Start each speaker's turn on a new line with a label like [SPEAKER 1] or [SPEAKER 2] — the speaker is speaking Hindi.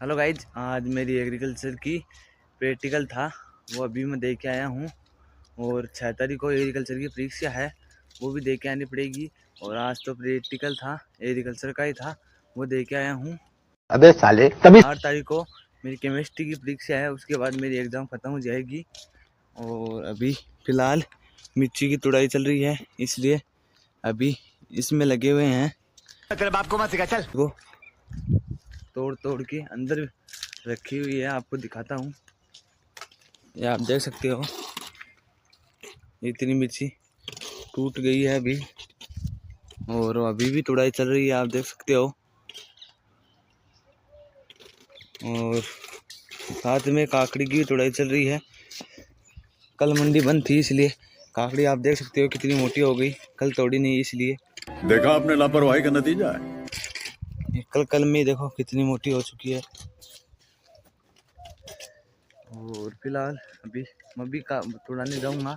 [SPEAKER 1] हेलो गाइज, आज मेरी एग्रीकल्चर की प्रैक्टिकल था, वो अभी मैं दे के आया हूँ। और 6 तारीख को एग्रीकल्चर की परीक्षा है, वो भी दे के आनी पड़ेगी। और आज तो प्रैक्टिकल था, एग्रीकल्चर का ही था, वो दे के आया हूँ।
[SPEAKER 2] अबे साले तभी
[SPEAKER 1] 8 तारीख को मेरी केमिस्ट्री की परीक्षा है, उसके बाद मेरी एग्ज़ाम ख़त्म हो जाएगी। और अभी फ़िलहाल मिर्ची की तुड़ाई चल रही है, इसलिए अभी इसमें लगे हुए हैं।
[SPEAKER 2] तेरे बाप को मत सिखा, चल।
[SPEAKER 1] वो तोड़ तोड़ के अंदर रखी हुई है, आपको दिखाता हूँ। ये आप देख सकते हो, इतनी मिर्ची टूट गई है अभी, और अभी भी तुड़ाई चल रही है, आप देख सकते हो। और साथ में काकड़ी की तुड़ाई चल रही है। कल मंडी बंद थी, इसलिए काकड़ी आप देख सकते हो कितनी मोटी हो गई, कल तोड़ी नहीं इसलिए।
[SPEAKER 3] देखा आपने लापरवाही का नतीजा है।
[SPEAKER 1] कल में देखो कितनी मोटी हो चुकी है। और फिलहाल अभी मैं भी तुड़ाने जाऊंगा,